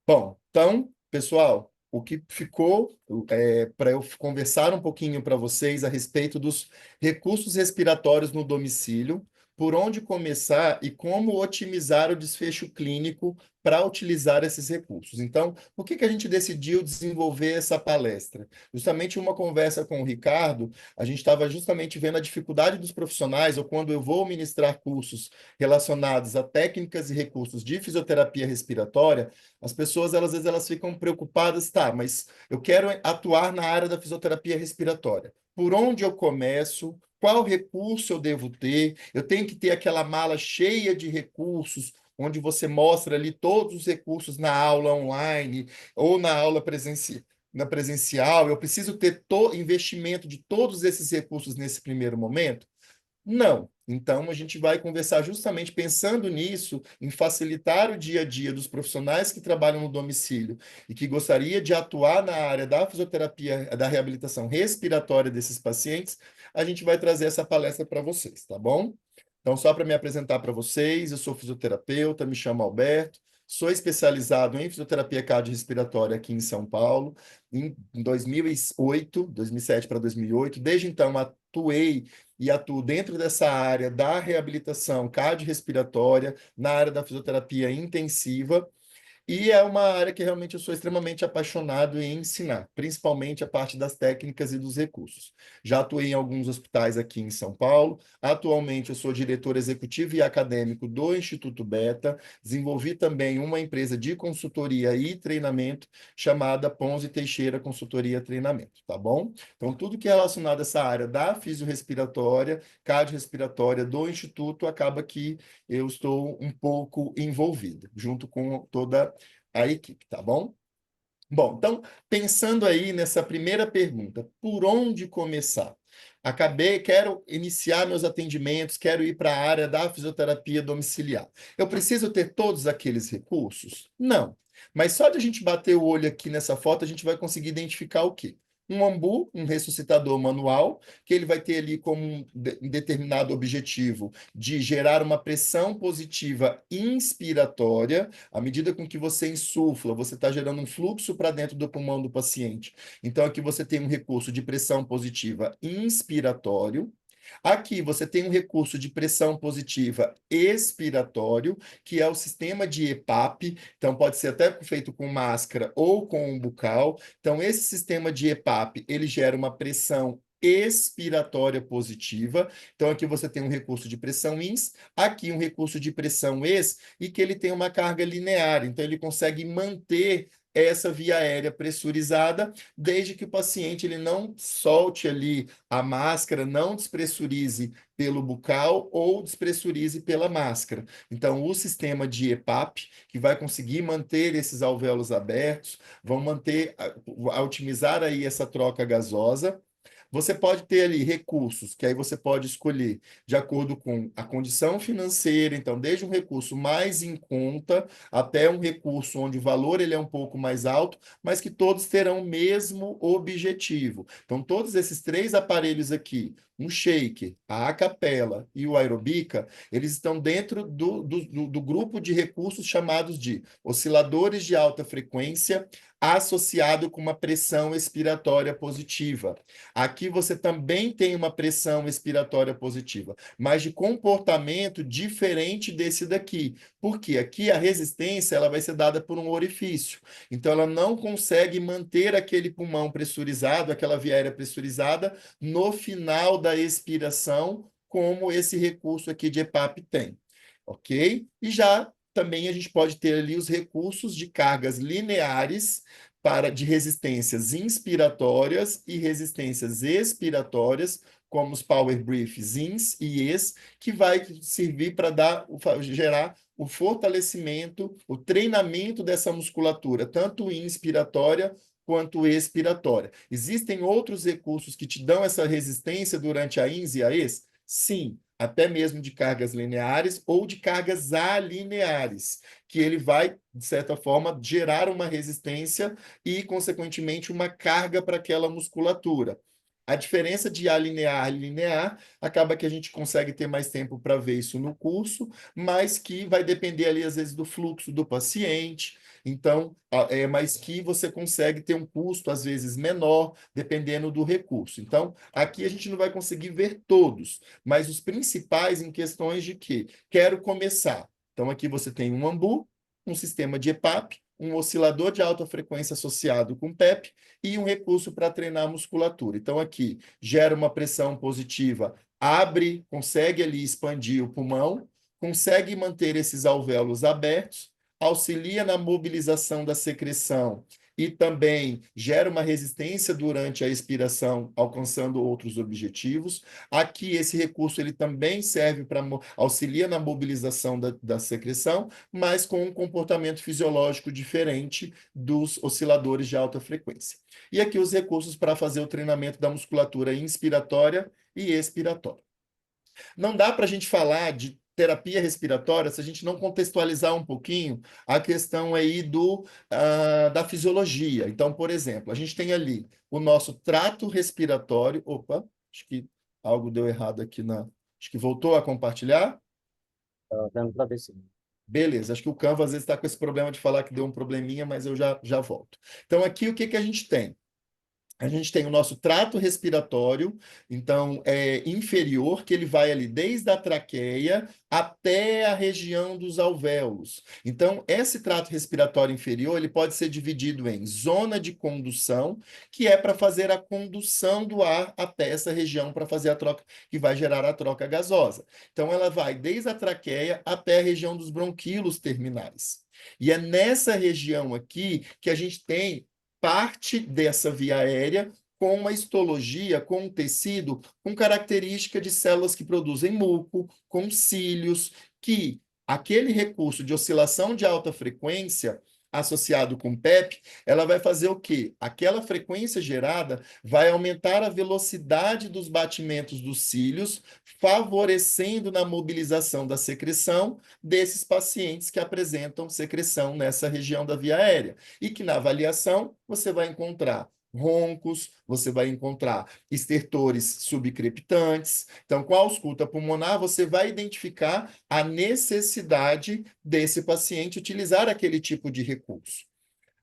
Bom, então, pessoal, o que ficou para eu conversar um pouquinho para vocês a respeito dos recursos respiratórios no domicílio, por onde começar e como otimizar o desfecho clínico para utilizar esses recursos. Então, por que que a gente decidiu desenvolver essa palestra? Justamente uma conversa com o Ricardo, a gente estava justamente vendo a dificuldade dos profissionais, ou quando eu vou ministrar cursos relacionados a técnicas e recursos de fisioterapia respiratória, as pessoas, às vezes, elas ficam preocupadas, tá, mas eu quero atuar na área da fisioterapia respiratória. Por onde eu começo? Qual recurso eu devo ter? Eu tenho que ter aquela mala cheia de recursos, onde você mostra ali todos os recursos na aula online ou na aula na presencial. Eu preciso ter investimento de todos esses recursos nesse primeiro momento? Não. Então, a gente vai conversar justamente pensando nisso, em facilitar o dia a dia dos profissionais que trabalham no domicílio e que gostaria de atuar na área da fisioterapia, da reabilitação respiratória desses pacientes. A gente vai trazer essa palestra para vocês, tá bom? Então, só para me apresentar para vocês, eu sou fisioterapeuta, me chamo Alberto, sou especializado em fisioterapia cardiorrespiratória aqui em São Paulo, em 2008, 2007 para 2008. Desde então, atuei e atuo dentro dessa área da reabilitação cardiorrespiratória, na área da fisioterapia intensiva, e é uma área que realmente eu sou extremamente apaixonado em ensinar, principalmente a parte das técnicas e dos recursos. Já atuei em alguns hospitais aqui em São Paulo. Atualmente eu sou diretor executivo e acadêmico do Instituto Beta. Desenvolvi também uma empresa de consultoria e treinamento chamada Ponzi Teixeira Consultoria e Treinamento, tá bom? Então, tudo que é relacionado a essa área da fisiorrespiratória, cardiorrespiratória do Instituto, acaba que eu estou um pouco envolvido, junto com toda a equipe, tá bom? Bom, então, pensando aí nessa primeira pergunta, por onde começar? Quero iniciar meus atendimentos, quero ir para a área da fisioterapia domiciliar. Eu preciso ter todos aqueles recursos? Não. Mas só de a gente bater o olho aqui nessa foto, a gente vai conseguir identificar o quê? Um ambu, um ressuscitador manual, que ele vai ter ali como um determinado objetivo de gerar uma pressão positiva inspiratória. À medida com que você insufla, você está gerando um fluxo para dentro do pulmão do paciente. Então, aqui você tem um recurso de pressão positiva inspiratório. Aqui você tem um recurso de pressão positiva expiratório, que é o sistema de EPAP. Então, pode ser até feito com máscara ou com um bucal. Então, esse sistema de EPAP, ele gera uma pressão expiratória positiva. Então, aqui você tem um recurso de pressão ins, aqui um recurso de pressão ex, e que ele tem uma carga linear. Então, ele consegue manter essa via aérea pressurizada, desde que o paciente ele não solte ali a máscara, não despressurize pelo bucal ou despressurize pela máscara. Então, o sistema de EPAP, que vai conseguir manter esses alvéolos abertos, vão manter, a otimizar aí essa troca gasosa. Você pode ter ali recursos, que aí você pode escolher de acordo com a condição financeira, então, desde um recurso mais em conta até um recurso onde o valor ele é um pouco mais alto, mas que todos terão o mesmo objetivo. Então, todos esses três aparelhos aqui, um shaker, a acapela e o aerobica, eles estão dentro do grupo de recursos chamados de osciladores de alta frequência associado com uma pressão expiratória positiva. Aqui você também tem uma pressão expiratória positiva, mas de comportamento diferente desse daqui. Porque aqui a resistência ela vai ser dada por um orifício. Então ela não consegue manter aquele pulmão pressurizado, aquela via aérea pressurizada no final da expiração, como esse recurso aqui de EPAP tem. Ok? E já também a gente pode ter ali os recursos de cargas lineares de resistências inspiratórias e resistências expiratórias, como os Power Briefs INS e ES, que vai servir para gerar o fortalecimento, o treinamento dessa musculatura, tanto inspiratória quanto expiratória. Existem outros recursos que te dão essa resistência durante a INS e a ES? Sim, até mesmo de cargas lineares ou de cargas alineares, que ele vai, de certa forma, gerar uma resistência e, consequentemente, uma carga para aquela musculatura. A diferença de alinear e linear acaba que a gente consegue ter mais tempo para ver isso no curso, mas que vai depender ali, às vezes, do fluxo do paciente, então, mas que você consegue ter um custo, às vezes, menor, dependendo do recurso. Então, aqui a gente não vai conseguir ver todos, mas os principais em questões de que quero começar. Então, aqui você tem um AMBU, um sistema de EPAP, um oscilador de alta frequência associado com PEP e um recurso para treinar a musculatura. Então, aqui gera uma pressão positiva, abre, consegue ali expandir o pulmão, consegue manter esses alvéolos abertos, auxilia na mobilização da secreção e também gera uma resistência durante a expiração, alcançando outros objetivos. Aqui, esse recurso ele também serve para auxilia na mobilização da secreção, mas com um comportamento fisiológico diferente dos osciladores de alta frequência. E aqui os recursos para fazer o treinamento da musculatura inspiratória e expiratória. Não dá para a gente falar de terapia respiratória se a gente não contextualizar um pouquinho a questão aí da fisiologia. Então, por exemplo, a gente tem ali o nosso trato respiratório. Opa, acho que algo deu errado aqui na. Acho que voltou a compartilhar. Tá dando para ver sim. Beleza, acho que o Canva às vezes está com esse problema de falar que deu um probleminha, mas eu já volto. Então, aqui o que que a gente tem? A gente tem o nosso trato respiratório, então é inferior, que ele vai ali desde a traqueia até a região dos alvéolos. Então, esse trato respiratório inferior, ele pode ser dividido em zona de condução, que é para fazer a condução do ar até essa região para fazer a troca, que vai gerar a troca gasosa. Então, ela vai desde a traqueia até a região dos bronquíolos terminais. E é nessa região aqui que a gente tem parte dessa via aérea com uma histologia, com um tecido, com característica de células que produzem muco, com cílios, que aquele recurso de oscilação de alta frequência associado com PEP, ela vai fazer o quê? Aquela frequência gerada vai aumentar a velocidade dos batimentos dos cílios, favorecendo na mobilização da secreção desses pacientes que apresentam secreção nessa região da via aérea e que na avaliação você vai encontrar roncos, você vai encontrar estertores subcrepitantes. Então, com a ausculta pulmonar, você vai identificar a necessidade desse paciente utilizar aquele tipo de recurso.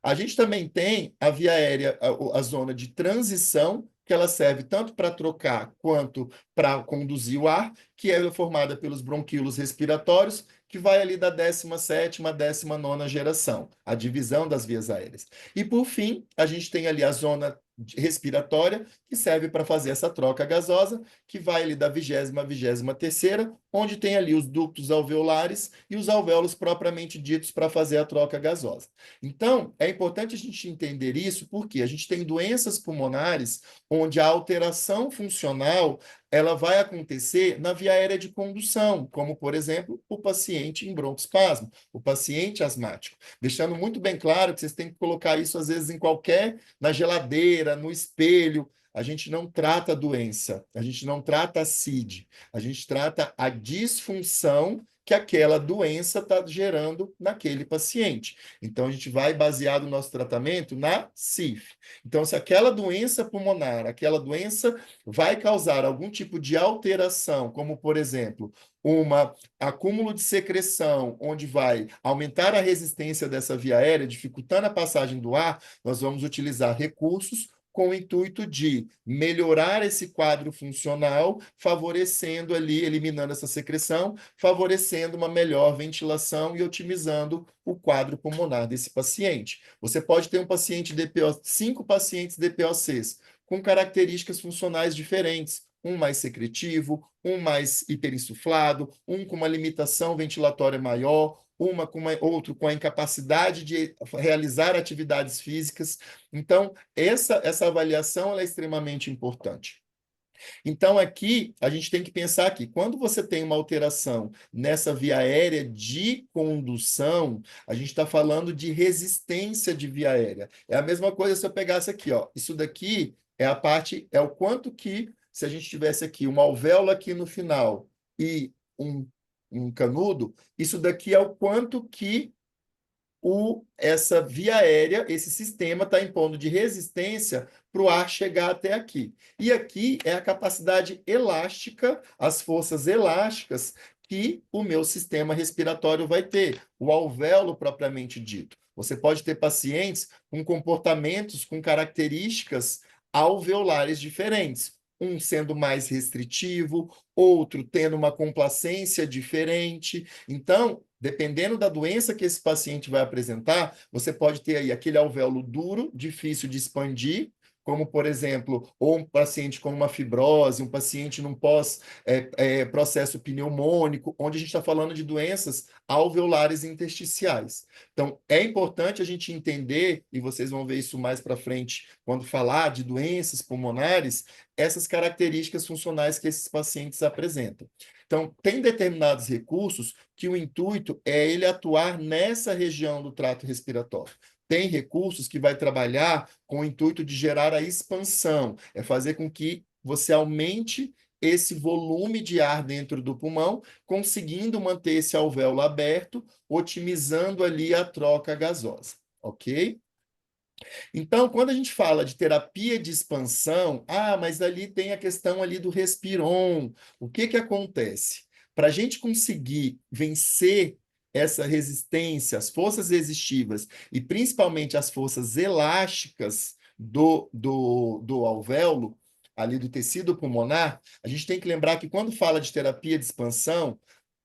A gente também tem a via aérea, a zona de transição, que ela serve tanto para trocar quanto para conduzir o ar, que é formada pelos bronquíolos respiratórios, que vai ali da 17ª à 19ª geração, a divisão das vias aéreas. E, por fim, a gente tem ali a zona respiratória, que serve para fazer essa troca gasosa, que vai ali da 20ª à 23ª, onde tem ali os ductos alveolares e os alvéolos propriamente ditos para fazer a troca gasosa. Então, é importante a gente entender isso, porque a gente tem doenças pulmonares onde a alteração funcional ela vai acontecer na via aérea de condução, como, por exemplo, o paciente em broncoespasmo, o paciente asmático. Deixando muito bem claro que vocês têm que colocar isso, às vezes, na geladeira, no espelho. A gente não trata a doença, a gente não trata a CID, a gente trata a disfunção que aquela doença está gerando naquele paciente. Então, a gente vai basear o nosso tratamento na CIF. Então, se aquela doença pulmonar, aquela doença vai causar algum tipo de alteração, como, por exemplo, um acúmulo de secreção, onde vai aumentar a resistência dessa via aérea, dificultando a passagem do ar, nós vamos utilizar recursos com o intuito de melhorar esse quadro funcional, favorecendo ali, eliminando essa secreção, favorecendo uma melhor ventilação e otimizando o quadro pulmonar desse paciente. Você pode ter um paciente DPO, 5 pacientes DPOCs, com características funcionais diferentes, um mais secretivo, um mais hiperinsuflado, um com uma limitação ventilatória maior, outro com a incapacidade de realizar atividades físicas. Então, essa avaliação é extremamente importante. Então, aqui, a gente tem que pensar que quando você tem uma alteração nessa via aérea de condução, a gente está falando de resistência de via aérea. É a mesma coisa se eu pegasse aqui, ó. Isso daqui é a parte, é o quanto que, se a gente tivesse aqui uma alvéola aqui no final e um canudo, isso daqui é o quanto que essa via aérea, esse sistema está impondo de resistência para o ar chegar até aqui. E aqui é a capacidade elástica, as forças elásticas que o meu sistema respiratório vai ter, o alvéolo propriamente dito. Você pode ter pacientes com comportamentos, com características alveolares diferentes, um sendo mais restritivo, outro tendo uma complacência diferente. Então, dependendo da doença que esse paciente vai apresentar, você pode ter aí aquele alvéolo duro, difícil de expandir, como, por exemplo, ou um paciente com uma fibrose, um paciente num processo pneumônico, onde a gente está falando de doenças alveolares intersticiais. Então, é importante a gente entender, e vocês vão ver isso mais para frente, quando falar de doenças pulmonares, essas características funcionais que esses pacientes apresentam. Então, tem determinados recursos que o intuito é ele atuar nessa região do trato respiratório. Tem recursos que vai trabalhar com o intuito de gerar a expansão, é fazer com que você aumente esse volume de ar dentro do pulmão, conseguindo manter esse alvéolo aberto, otimizando ali a troca gasosa, ok? Então, quando a gente fala de terapia de expansão, mas ali tem a questão ali do respiron. O que que acontece? Para a gente conseguir vencer essa resistência, as forças resistivas e principalmente as forças elásticas do alvéolo, ali do tecido pulmonar, a gente tem que lembrar que quando fala de terapia de expansão,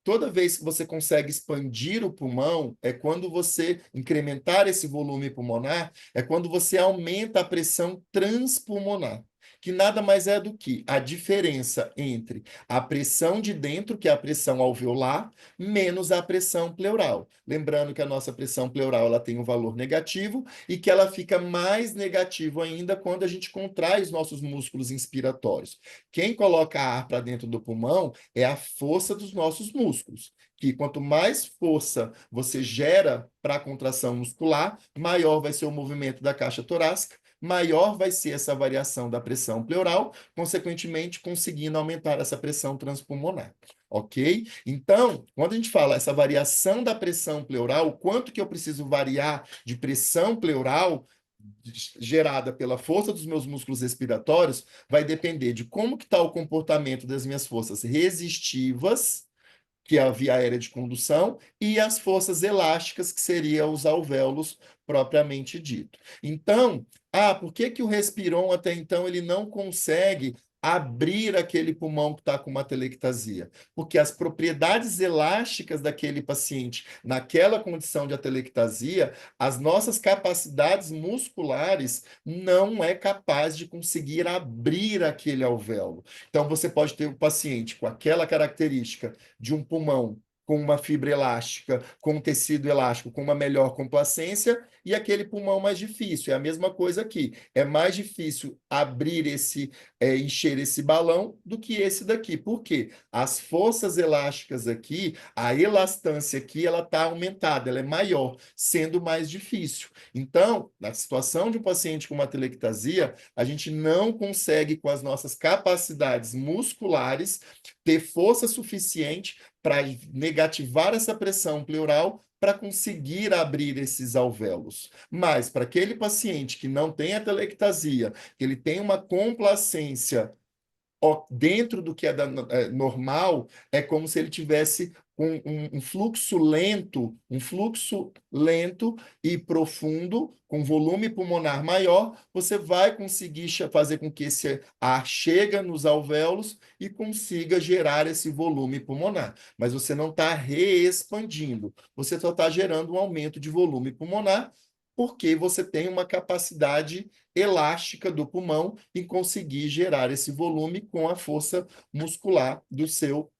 toda vez que você consegue expandir o pulmão, é quando você incrementar esse volume pulmonar, é quando você aumenta a pressão transpulmonar, que nada mais é do que a diferença entre a pressão de dentro, que é a pressão alveolar, menos a pressão pleural. Lembrando que a nossa pressão pleural ela tem um valor negativo e que ela fica mais negativo ainda quando a gente contrai os nossos músculos inspiratórios. Quem coloca ar para dentro do pulmão é a força dos nossos músculos, que quanto mais força você gera para a contração muscular, maior vai ser o movimento da caixa torácica, maior vai ser essa variação da pressão pleural, consequentemente conseguindo aumentar essa pressão transpulmonar. Ok? Então, quando a gente fala essa variação da pressão pleural, o quanto que eu preciso variar de pressão pleural gerada pela força dos meus músculos respiratórios vai depender de como que está o comportamento das minhas forças resistivas, que é a via aérea de condução, e as forças elásticas, que seriam os alvéolos propriamente dito. Então, por que que o respiron até então ele não consegue abrir aquele pulmão que está com uma atelectasia? Porque as propriedades elásticas daquele paciente, naquela condição de atelectasia, as nossas capacidades musculares não é capaz de conseguir abrir aquele alvéolo. Então, você pode ter um paciente com aquela característica de um pulmão com uma fibra elástica, com um tecido elástico, com uma melhor complacência, e aquele pulmão mais difícil. É a mesma coisa aqui. É mais difícil abrir encher esse balão do que esse daqui. Por quê? As forças elásticas aqui, a elastância aqui, ela está aumentada, ela é maior, sendo mais difícil. Então, na situação de um paciente com uma atelectasia, a gente não consegue, com as nossas capacidades musculares, ter força suficiente para negativar essa pressão pleural para conseguir abrir esses alvéolos. Mas para aquele paciente que não tem atelectasia, que ele tem uma complacência dentro do que normal, é como se ele tivesse um fluxo lento e profundo, com volume pulmonar maior, você vai conseguir fazer com que esse ar chegue nos alvéolos e consiga gerar esse volume pulmonar. Mas você não está reexpandindo, você só está gerando um aumento de volume pulmonar, porque você tem uma capacidade elástica do pulmão em conseguir gerar esse volume com a força muscular do seu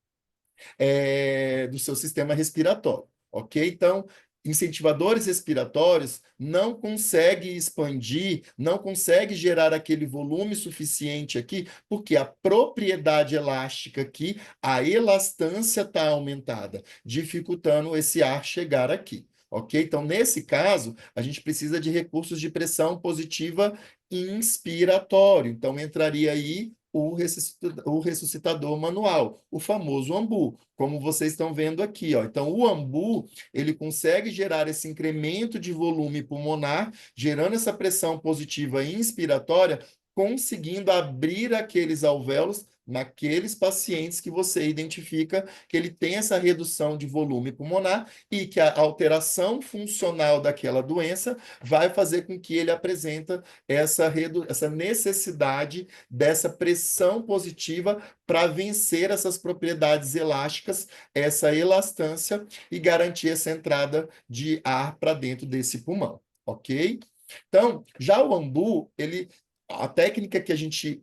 sistema respiratório, ok? Então, incentivadores respiratórios não conseguem expandir, não conseguem gerar aquele volume suficiente aqui, porque a propriedade elástica aqui, a elastância está aumentada, dificultando esse ar chegar aqui. Ok? Então, nesse caso, a gente precisa de recursos de pressão positiva inspiratório. Então, entraria aí o ressuscitador manual, o famoso AMBU, como vocês estão vendo aqui, ó. Então, o AMBU, ele consegue gerar esse incremento de volume pulmonar, gerando essa pressão positiva inspiratória, conseguindo abrir aqueles alvéolos naqueles pacientes que você identifica que ele tem essa redução de volume pulmonar e que a alteração funcional daquela doença vai fazer com que ele apresenta essa necessidade dessa pressão positiva para vencer essas propriedades elásticas, essa elastância e garantir essa entrada de ar para dentro desse pulmão, ok? Então, já o ambu, a técnica que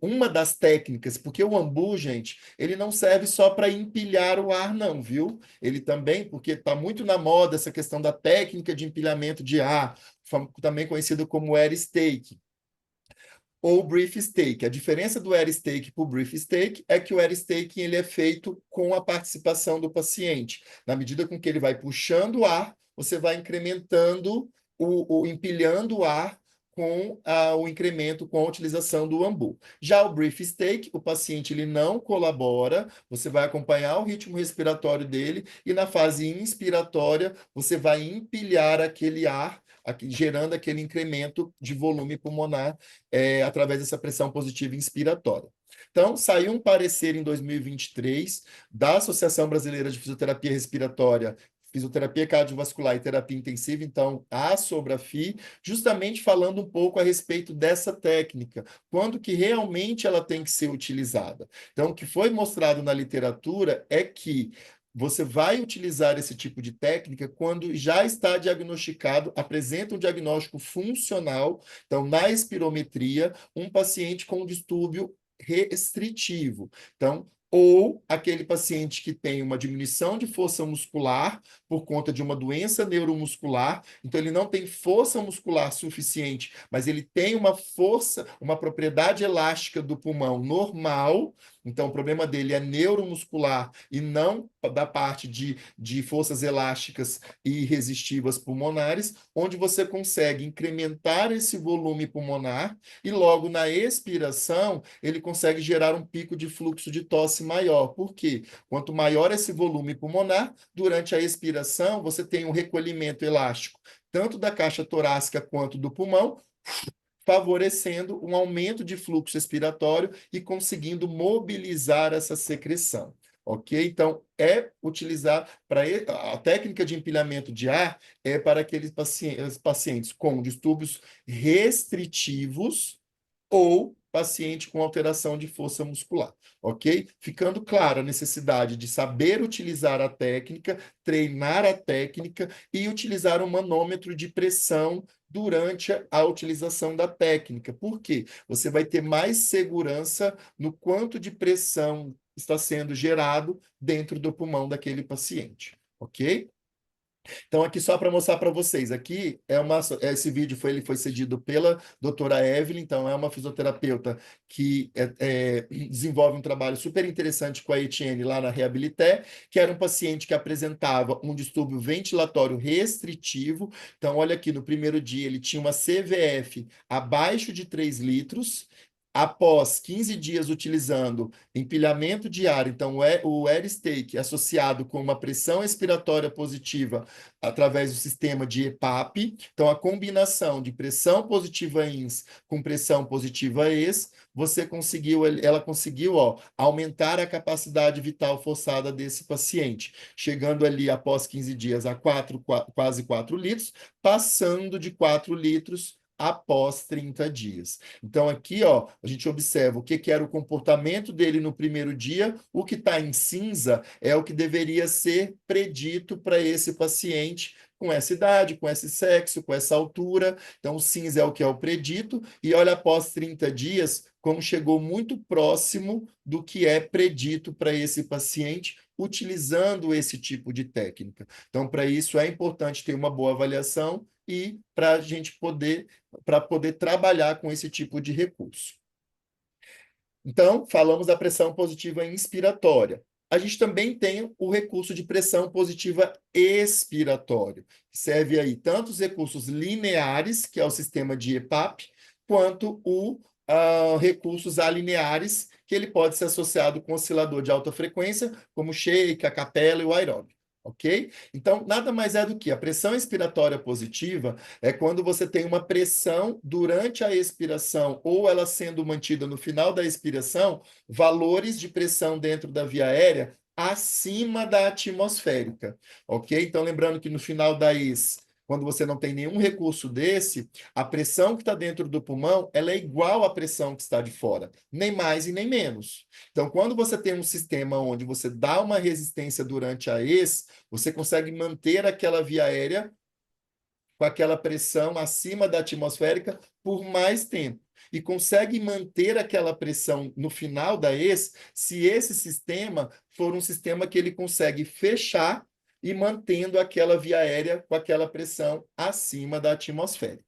uma das técnicas, porque o ambu, gente, ele não serve só para empilhar o ar, não, viu? Ele também, porque está muito na moda essa questão da técnica de empilhamento de ar, também conhecido como air stake ou brief stake. A diferença do air stake para o brief stake é que o air stake ele é feito com a participação do paciente. Na medida com que ele vai puxando o ar, você vai incrementando, empilhando o ar com o incremento, com a utilização do ambu. Já o brief stake, o paciente ele não colabora, você vai acompanhar o ritmo respiratório dele e na fase inspiratória você vai empilhar aquele ar, gerando aquele incremento de volume pulmonar através dessa pressão positiva inspiratória. Então, saiu um parecer em 2023 da Associação Brasileira de Fisioterapia Respiratória, Fisioterapia Cardiovascular e Terapia Intensiva, então, a Sobrafi, justamente falando um pouco a respeito dessa técnica, quando que realmente ela tem que ser utilizada. Então, o que foi mostrado na literatura é que você vai utilizar esse tipo de técnica quando já está diagnosticado, apresenta um diagnóstico funcional, então, na espirometria, um paciente com distúrbio restritivo. Então, ou aquele paciente que tem uma diminuição de força muscular por conta de uma doença neuromuscular, então ele não tem força muscular suficiente, mas ele tem uma força, uma propriedade elástica do pulmão normal, então o problema dele é neuromuscular e não da parte de forças elásticas e resistivas pulmonares, onde você consegue incrementar esse volume pulmonar e logo na expiração ele consegue gerar um pico de fluxo de tosse maior. Por quê? Quanto maior esse volume pulmonar, durante a expiração você tem um recolhimento elástico, tanto da caixa torácica quanto do pulmão, favorecendo um aumento de fluxo expiratório e conseguindo mobilizar essa secreção. Ok? Então, utilizar a técnica de empilhamento de ar é para aqueles pacientes com distúrbios restritivos ou paciente com alteração de força muscular, ok? Ficando clara a necessidade de saber utilizar a técnica, treinar a técnica e utilizar o manômetro de pressão durante a utilização da técnica. Por quê? Você vai ter mais segurança no quanto de pressão está sendo gerado dentro do pulmão daquele paciente, ok? Então, aqui só para mostrar para vocês, aqui esse vídeo ele foi cedido pela doutora Evelyn, então é uma fisioterapeuta que desenvolve um trabalho super interessante com a Etienne lá na Reabilité, que era um paciente que apresentava um distúrbio ventilatório restritivo. Então, olha aqui, no primeiro dia ele tinha uma CVF abaixo de 3 litros, após 15 dias utilizando empilhamento de ar, então o air stake associado com uma pressão expiratória positiva através do sistema de EPAP, então a combinação de pressão positiva ins com pressão positiva ex, ela conseguiu aumentar a capacidade vital forçada desse paciente, chegando ali após 15 dias a quase 4 litros, passando de 4 litros após 30 dias. Então, aqui, a gente observa o que era o comportamento dele no primeiro dia, o que está em cinza é o que deveria ser predito para esse paciente com essa idade, com esse sexo, com essa altura. Então, o cinza é o que é o predito, e olha, após 30 dias, como chegou muito próximo do que é predito para esse paciente, utilizando esse tipo de técnica. Então, para isso, é importante ter uma boa avaliação e para a gente poder trabalhar com esse tipo de recurso. Então, falamos da pressão positiva inspiratória. A gente também tem o recurso de pressão positiva expiratória, que serve aí tanto os recursos lineares, que é o sistema de EPAP, quanto recursos alineares, que ele pode ser associado com oscilador de alta frequência, como o shake, a capela e o aeróbio. ok? Então, nada mais é do que a pressão expiratória positiva é quando você tem uma pressão durante a expiração ou ela sendo mantida no final da expiração, valores de pressão dentro da via aérea acima da atmosférica, ok? Então, lembrando que no final da quando você não tem nenhum recurso desse, a pressão que está dentro do pulmão, ela é igual à pressão que está de fora, nem mais e nem menos. Então, quando você tem um sistema onde você dá uma resistência durante a você consegue manter aquela via aérea com aquela pressão acima da atmosférica por mais tempo. E consegue manter aquela pressão no final da se esse sistema for um sistema que ele consegue fechar e mantendo aquela via aérea com aquela pressão acima da atmosfera.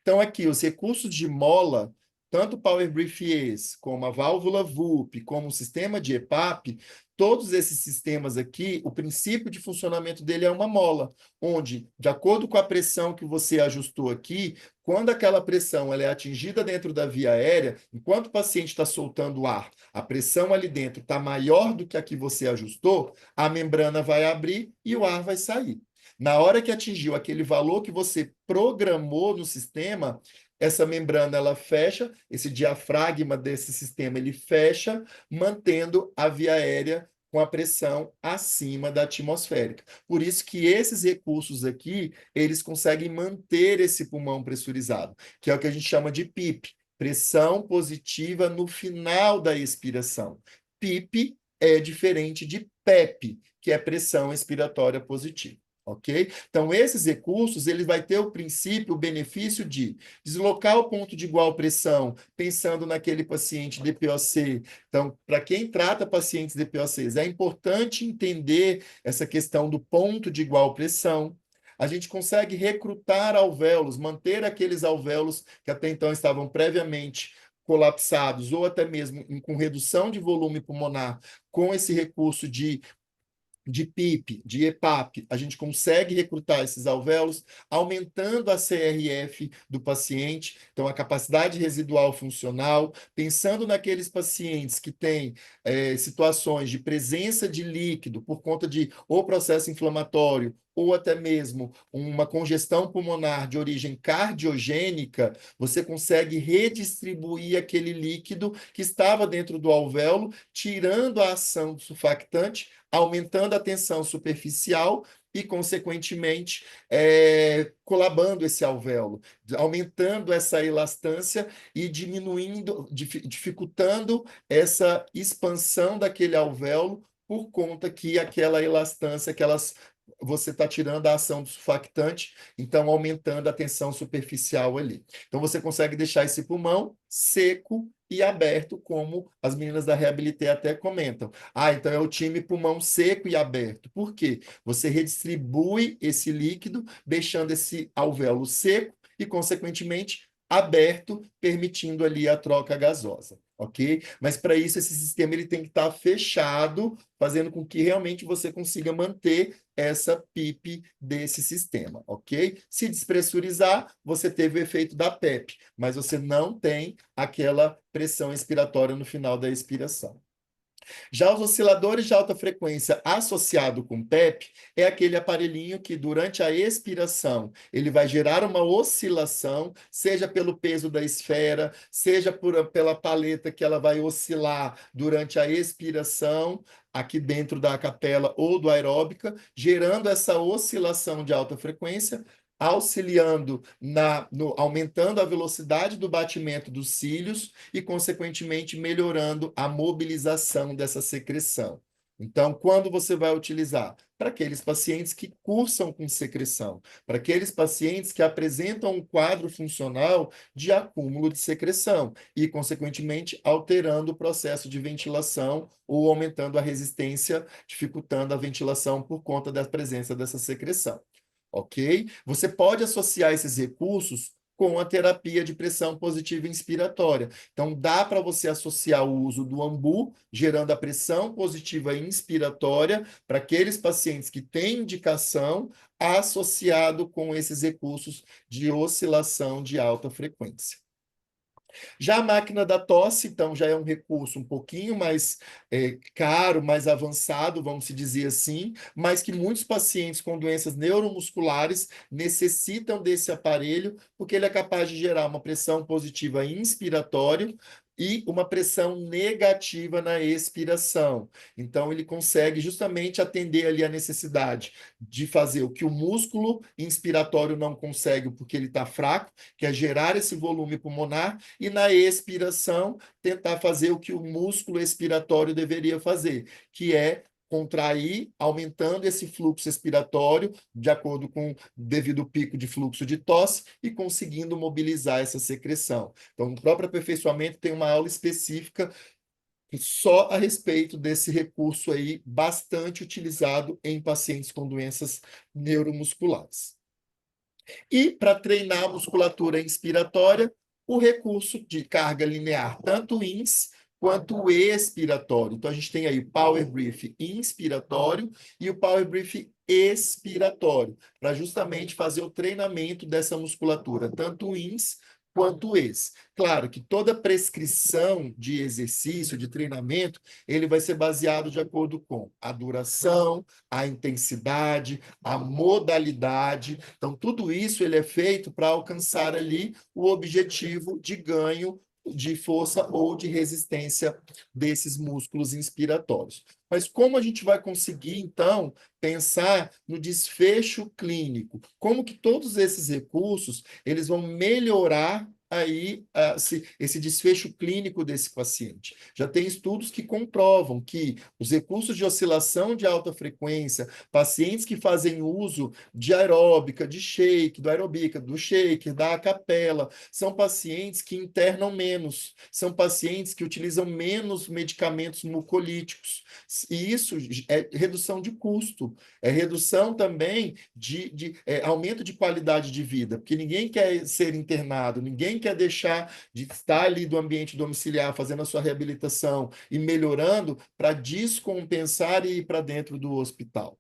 Então, aqui, os recursos de mola, tanto o Power Brief Ease, como a válvula VUP, como o sistema de EPAP, todos esses sistemas aqui, o princípio de funcionamento dele é uma mola, onde, de acordo com a pressão que você ajustou aqui, quando aquela pressão ela é atingida dentro da via aérea, enquanto o paciente está soltando ar, a pressão ali dentro está maior do que a que você ajustou, a membrana vai abrir e o ar vai sair. Na hora que atingiu aquele valor que você programou no sistema, essa membrana ela fecha, esse diafragma desse sistema ele fecha, mantendo a via aérea com a pressão acima da atmosférica. Por isso que esses recursos aqui, eles conseguem manter esse pulmão pressurizado, que é o que a gente chama de PIP, pressão positiva no final da expiração. PIP é diferente de PEP, que é pressão expiratória positiva. Ok? Então, esses recursos, ele vai ter o princípio, o benefício de deslocar o ponto de igual pressão, pensando naquele paciente DPOC. Então, para quem trata pacientes DPOCs, é importante entender essa questão do ponto de igual pressão. A gente consegue recrutar alvéolos, manter aqueles alvéolos que até então estavam previamente colapsados ou até mesmo com redução de volume pulmonar, com esse recurso de PIP, de EPAP, a gente consegue recrutar esses alvéolos, aumentando a CRF do paciente, então a capacidade residual funcional, pensando naqueles pacientes que têm situações de presença de líquido por conta de ou processo inflamatório, ou até mesmo uma congestão pulmonar de origem cardiogênica, você consegue redistribuir aquele líquido que estava dentro do alvéolo, tirando a ação do surfactante, aumentando a tensão superficial e, consequentemente, colabando esse alvéolo, aumentando essa elastância e diminuindo, dificultando essa expansão daquele alvéolo por conta que aquela elastância, você está tirando a ação do surfactante, então aumentando a tensão superficial ali. Então você consegue deixar esse pulmão seco e aberto, como as meninas da Reabilité até comentam. Ah, então é o time pulmão seco e aberto. Por quê? Você redistribui esse líquido, deixando esse alvéolo seco e, consequentemente, aberto, permitindo ali a troca gasosa, ok? Mas para isso esse sistema ele tem que estar fechado, fazendo com que realmente você consiga manter essa PIP desse sistema, ok? Se despressurizar, você teve o efeito da PEP, mas você não tem aquela pressão expiratória no final da expiração. Já os osciladores de alta frequência associado com PEP é aquele aparelhinho que durante a expiração ele vai gerar uma oscilação, seja pelo peso da esfera, seja pela paleta que ela vai oscilar durante a expiração aqui dentro da capela ou do aeróbica, gerando essa oscilação de alta frequência, auxiliando aumentando a velocidade do batimento dos cílios e, consequentemente, melhorando a mobilização dessa secreção. Então, quando você vai utilizar? Para aqueles pacientes que cursam com secreção, para aqueles pacientes que apresentam um quadro funcional de acúmulo de secreção e, consequentemente, alterando o processo de ventilação ou aumentando a resistência, dificultando a ventilação por conta da presença dessa secreção. Ok? Você pode associar esses recursos com a terapia de pressão positiva inspiratória. Então, dá para você associar o uso do AMBU, gerando a pressão positiva inspiratória para aqueles pacientes que têm indicação, associado com esses recursos de oscilação de alta frequência. Já a máquina da tosse, então, já é um recurso um pouquinho mais caro, mais avançado, vamos se dizer assim, mas que muitos pacientes com doenças neuromusculares necessitam desse aparelho, porque ele é capaz de gerar uma pressão positiva inspiratória e uma pressão negativa na expiração. Então, ele consegue justamente atender ali a necessidade de fazer o que o músculo inspiratório não consegue, porque ele está fraco, que é gerar esse volume pulmonar, e na expiração tentar fazer o que o músculo expiratório deveria fazer, que é contrair, aumentando esse fluxo expiratório de acordo com o devido pico de fluxo de tosse e conseguindo mobilizar essa secreção. Então, o próprio aperfeiçoamento tem uma aula específica só a respeito desse recurso aí, bastante utilizado em pacientes com doenças neuromusculares. E para treinar a musculatura inspiratória, o recurso de carga linear, tanto ins quanto expiratório. Então, a gente tem aí o Power Brief inspiratório e o Power Brief expiratório, para justamente fazer o treinamento dessa musculatura, tanto ins quanto ex. Claro que toda prescrição de exercício, de treinamento, ele vai ser baseado de acordo com a duração, a intensidade, a modalidade. Então, tudo isso ele é feito para alcançar ali o objetivo de ganho de força ou de resistência desses músculos inspiratórios. Mas como a gente vai conseguir, então, pensar no desfecho clínico? Como que todos esses recursos eles vão melhorar aí esse desfecho clínico desse paciente? Já tem estudos que comprovam que os recursos de oscilação de alta frequência, pacientes que fazem uso de aeróbica, de shake, do aerobica, do shaker, da capela, são pacientes que internam menos, são pacientes que utilizam menos medicamentos mucolíticos. E isso é redução de custo, é redução também de aumento de qualidade de vida, porque ninguém quer ser internado, ninguém quer deixar de estar ali do ambiente domiciliar, fazendo a sua reabilitação e melhorando para descompensar e ir para dentro do hospital.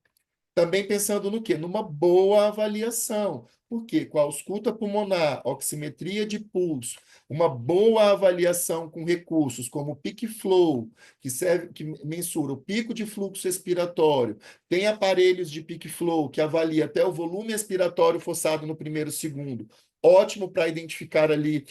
Também pensando no quê? Numa boa avaliação. Por quê? Com a ausculta pulmonar, oximetria de pulso, uma boa avaliação com recursos como o Peak Flow, que serve, que mensura o pico de fluxo expiratório. Tem aparelhos de Peak Flow que avalia até o volume expiratório forçado no primeiro segundo. Ótimo para identificar ali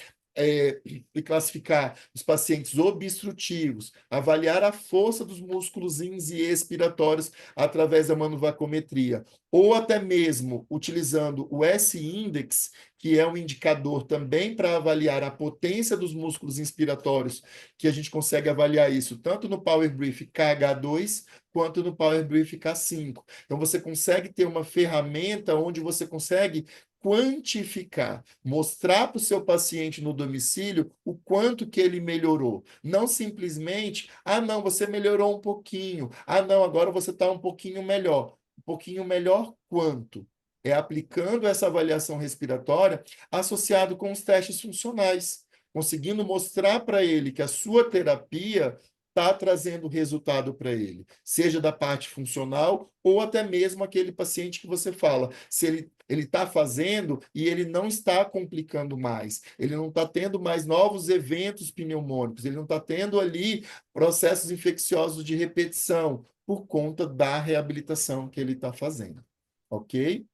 e classificar os pacientes obstrutivos, avaliar a força dos músculos ins e expiratórios através da manuvacometria, ou até mesmo utilizando o S-index, que é um indicador também para avaliar a potência dos músculos inspiratórios, que a gente consegue avaliar isso tanto no Power Brief KH2 quanto no Power Brief K5. Então você consegue ter uma ferramenta onde você consegue quantificar, mostrar para o seu paciente no domicílio o quanto que ele melhorou. Não simplesmente, não, você melhorou um pouquinho. Não, agora você está um pouquinho melhor. Um pouquinho melhor quanto? É aplicando essa avaliação respiratória associado com os testes funcionais, conseguindo mostrar para ele que a sua terapia está trazendo resultado para ele, seja da parte funcional ou até mesmo aquele paciente que você fala, se ele está fazendo e ele não está complicando mais, ele não está tendo mais novos eventos pneumônicos, ele não está tendo ali processos infecciosos de repetição por conta da reabilitação que ele está fazendo, ok?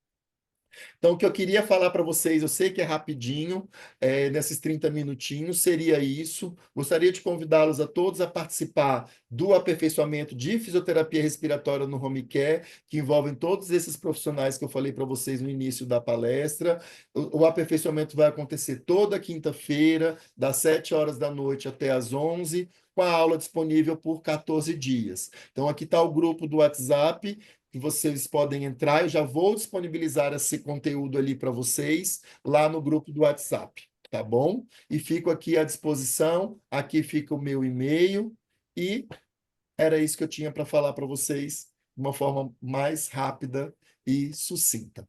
Então, o que eu queria falar para vocês, eu sei que é rapidinho, nesses 30 minutinhos, seria isso. Gostaria de convidá-los a todos a participar do aperfeiçoamento de fisioterapia respiratória no home care, que envolvem todos esses profissionais que eu falei para vocês no início da palestra. O aperfeiçoamento vai acontecer toda quinta-feira, das 7 horas da noite até às 11, com a aula disponível por 14 dias. Então, aqui está o grupo do WhatsApp, que vocês podem entrar. Eu já vou disponibilizar esse conteúdo ali para vocês, lá no grupo do WhatsApp, tá bom? E fico aqui à disposição. Aqui fica o meu e-mail. E era isso que eu tinha para falar para vocês de uma forma mais rápida e sucinta.